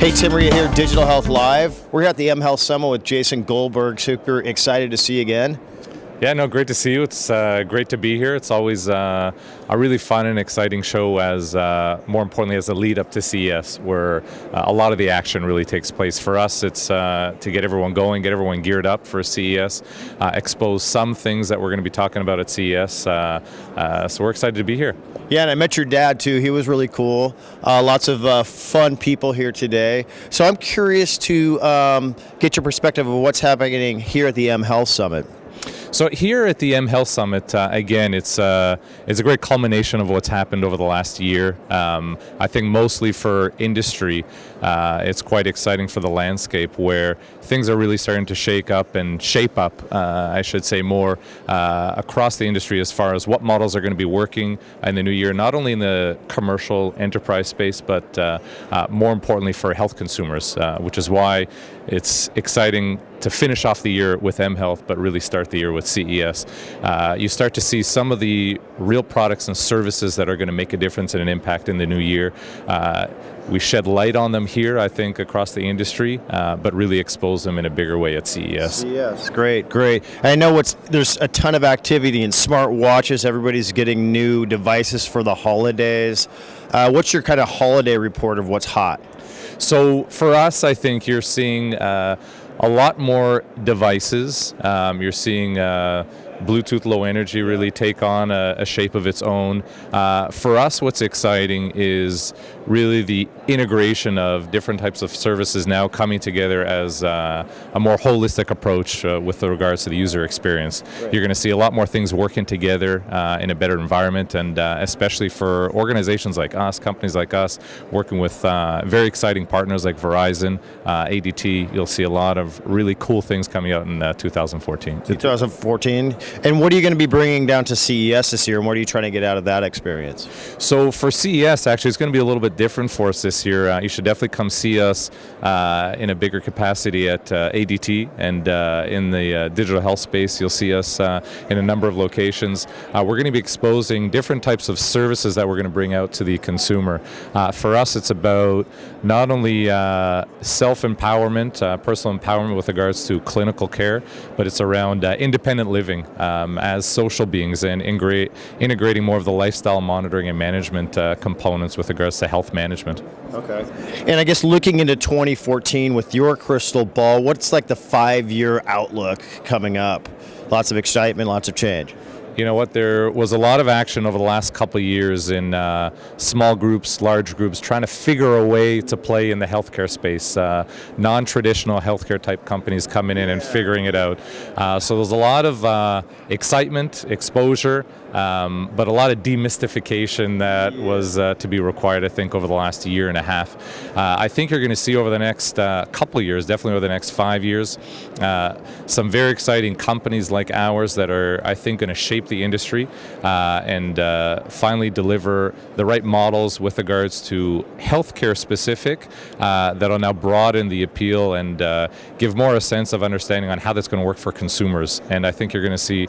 Hey, Tim Reha here, Digital Health Live. We're here at the mHealthSummit with Jason Goldberg. Super excited to see you again. Yeah, no, great to see you. It's great to be here. It's always a really fun and exciting show, as more importantly, as a lead up to CES, where a lot of the action really takes place. For us, it's to get everyone going, get everyone geared up for CES, expose some things that we're going to be talking about at CES. So we're excited to be here. Yeah, and I met your dad too. He was really cool. Lots of fun people here today. So I'm curious to get your perspective of what's happening here at the mHealthSummit. So here at the mHealthSummit, again, it's a great culmination of what's happened over the last year. I think mostly for industry, it's quite exciting for the landscape where things are really starting to shake up and shape up, I should say, more across the industry as far as what models are going to be working in the new year, not only in the commercial enterprise space, but more importantly for health consumers, which is why it's exciting to finish off the year with mHealth, but really start the year with CES. You start to see some of the real products and services that are going to make a difference and an impact in the new year. We shed light on them here, I think, across the industry, but really expose them in a bigger way at CES. CES, great. I know there's a ton of activity in smart watches. Everybody's getting new devices for the holidays. What's your kind of holiday report of what's hot? So for us, I think you're seeing a lot more devices. You're seeing Bluetooth Low Energy really take on a shape of its own. For us, what's exciting is really the integration of different types of services now coming together as a more holistic approach with regards to the user experience. Right. You're going to see a lot more things working together in a better environment, and especially for organizations like us, companies like us, working with very exciting partners like Verizon, ADT. You'll see a lot of really cool things coming out in 2014. 2014. And what are you going to be bringing down to CES this year, and what are you trying to get out of that experience? So for CES, actually, it's going to be a little bit different for us this year. You should definitely come see us in a bigger capacity at ADT, and in the digital health space, you'll see us in a number of locations. We're going to be exposing different types of services that we're going to bring out to the consumer. For us, it's about not only self-empowerment, personal empowerment with regards to clinical care, but it's around independent living as social beings, and integrating more of the lifestyle monitoring and management components with regards to health management. Okay. And I guess looking into 2014 with your crystal ball, what's like the 5-year outlook coming up? Lots of excitement, lots of change. You know what, there was a lot of action over the last couple of years in small groups, large groups, trying to figure a way to play in the healthcare space. Non-traditional healthcare type companies coming in and figuring it out. So there's a lot of excitement, exposure, but a lot of demystification that was to be required, I think, over the last year and a half. I think you're going to see over the next couple of years, definitely over the next 5 years, some very exciting companies like ours that are, I think, going to shape the industry and finally deliver the right models with regards to healthcare specific that'll now broaden the appeal and give more a sense of understanding on how that's going to work for consumers. And I think you're going to see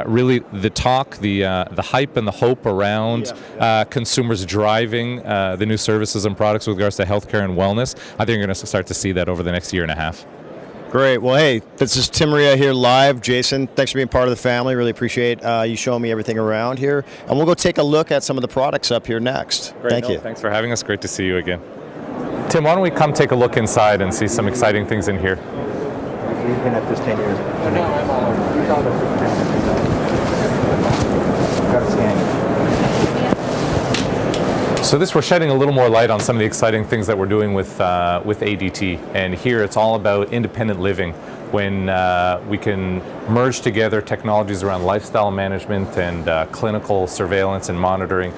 really the talk, the hype and the hope around consumers driving the new services and products with regards to healthcare and wellness. I think you're going to start to see that over the next year and a half. Great. Well, hey, this is Tim Reha here live. Jason, thanks for being part of the family. Really appreciate you showing me everything around here. And we'll go take a look at some of the products up here next. Great. Thank you. Thanks for having us. Great to see you again. Tim, why don't we come take a look inside and see some exciting things in here? You've been at this 10 years. Got to scan. So we're shedding a little more light on some of the exciting things that we're doing with ADT. And here it's all about independent living. When we can merge together technologies around lifestyle management and clinical surveillance and monitoring,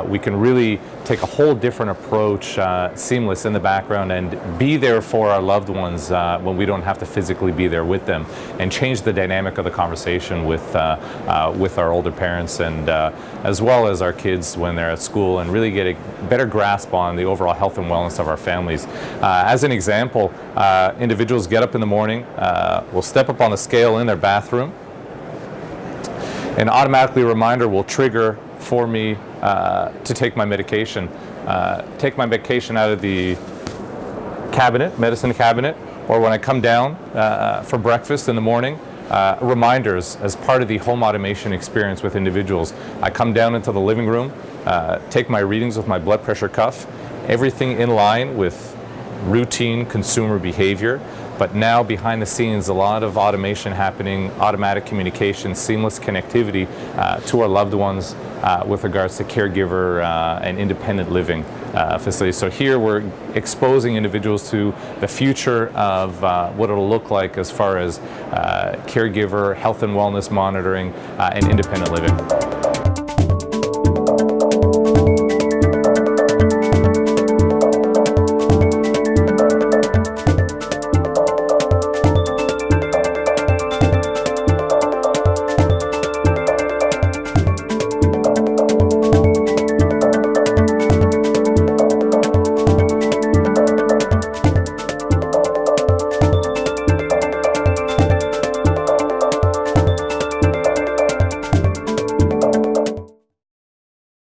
we can really take a whole different approach, seamless in the background, and be there for our loved ones when we don't have to physically be there with them, and change the dynamic of the conversation with our older parents and as well as our kids when they're at school, and really get a better grasp on the overall health and wellness of our families. As an example, individuals get up in the morning, will step up on the scale in their bathroom, and automatically a reminder will trigger for me to take my medication. Take my medication out of the cabinet, medicine cabinet, or when I come down for breakfast in the morning, reminders as part of the home automation experience with individuals. I come down into the living room, take my readings with my blood pressure cuff, everything in line with routine consumer behavior, but now behind the scenes a lot of automation happening, automatic communication, seamless connectivity to our loved ones with regards to caregiver and independent living facilities. So here we're exposing individuals to the future of what it'll look like as far as caregiver, health and wellness monitoring, and independent living.